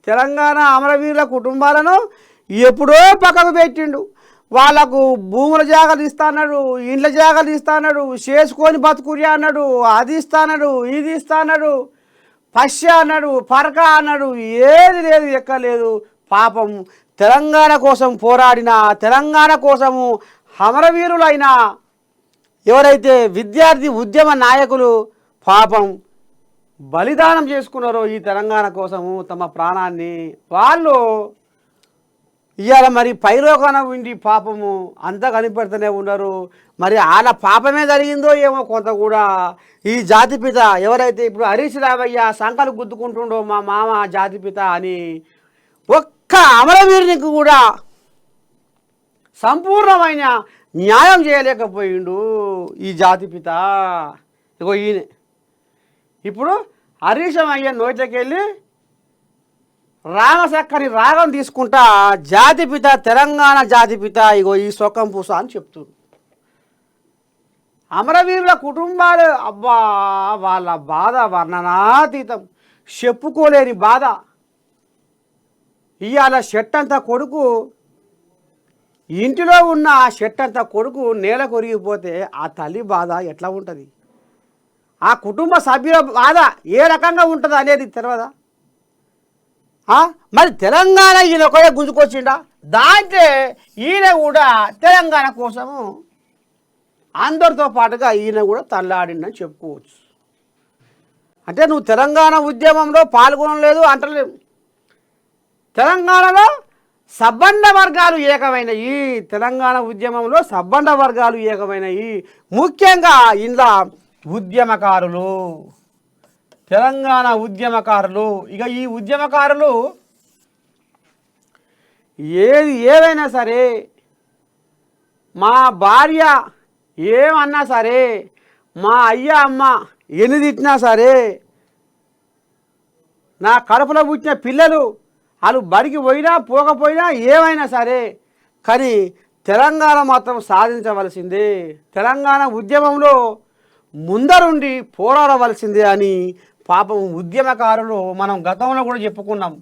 తెలంగాణ అమరవీరుల కుటుంబాలను ఎప్పుడో పక్కకు పెట్టిండు. వాళ్ళకు భూముల జాగాలు ఇస్తాడు, ఇండ్ల జాగాలు ఇస్తాడు, చేసుకొని బతుకురియా అన్నాడు, అది ఇస్తాడు, ఇది ఇస్తాడు, పశ్చ అన్నాడు, పరక అన్నాడు, ఏది లేదు ఎక్కలేదు. పాపం తెలంగాణ కోసం పోరాడిన, తెలంగాణ కోసము అమరవీరులైన ఎవరైతే విద్యార్థి ఉద్యమ నాయకులు పాపం బలిదానం చేసుకున్నారో ఈ తెలంగాణ కోసము తమ ప్రాణాన్ని, వాళ్ళు ఇవాళ మరి పైలోకాన ఉండి పాపము అంతా కనిపెడుతూనే ఉన్నారు. మరి వాళ్ళ పాపమే జరిగిందో ఏమో కొంత కూడా. ఈ జాతిపిత ఎవరైతే ఇప్పుడు హరీష్ రావయ్య సంకలు గుద్దుకుంటుండో మా మామ జాతిపిత అని, ఒక్క అమరవీరునికి కూడా సంపూర్ణమైన న్యాయం చేయలేకపోయిండు ఈ జాతిపిత. ఇగో ఈయన ఇప్పుడు హరీశమయ్య నోట్లకెళ్ళి రామసక్కని రాగం తీసుకుంటా జాతిపిత, తెలంగాణ జాతిపిత ఇగో ఈ సొక్కం పూస అని చెప్తున్నారు. అమరవీరుల కుటుంబాలు అబ్బా వాళ్ళ బాధ వర్ణనాతీతం, చెప్పుకోలేని బాధ. ఇవాళ షెట్టంతా కొడుకు, ఇంటిలో ఉన్న ఆ షెట్టంతా కొడుకు నేల కొరిగిపోతే ఆ తల్లి బాధ ఎట్లా ఉంటుంది, ఆ కుటుంబ సభ్యుల బాధ ఏ రకంగా ఉంటుంది అనేది తెలియదా? మరి తెలంగాణ ఈయన ఒకడే గుంజుకొచ్చిండా, దాంట్లో ఈయన కూడా తెలంగాణ కోసము అందరితో పాటుగా ఈయన కూడా తల్లాడిండని చెప్పుకోవచ్చు. అంటే నువ్వు తెలంగాణ ఉద్యమంలో పాల్గొనలేదు అంటలేదు. తెలంగాణలో సబ్బండ వర్గాలు ఏకమైనవి, తెలంగాణ ఉద్యమంలో సబ్బండ వర్గాలు ఏకమైనవి. ముఖ్యంగా ఇందులో ఉద్యమకారులు, తెలంగాణ ఉద్యమకారులు. ఇక ఈ ఉద్యమకారులు ఏదైనా సరే, మా భార్య ఏమన్నా సరే, మా అయ్య అమ్మ ఎన్ని తిట్టినా సరే, నా కడుపులో పుట్టిన పిల్లలు వాళ్ళు బడికి పోయినా పోకపోయినా ఏమైనా సరే, కానీ తెలంగాణ మాత్రం సాధించవలసిందే, తెలంగాణ ఉద్యమంలో ముందరుండి పోరాడవలసిందే అని పాపం ఉద్యమకారులు మనం గతంలో కూడా చెప్పుకున్నాం.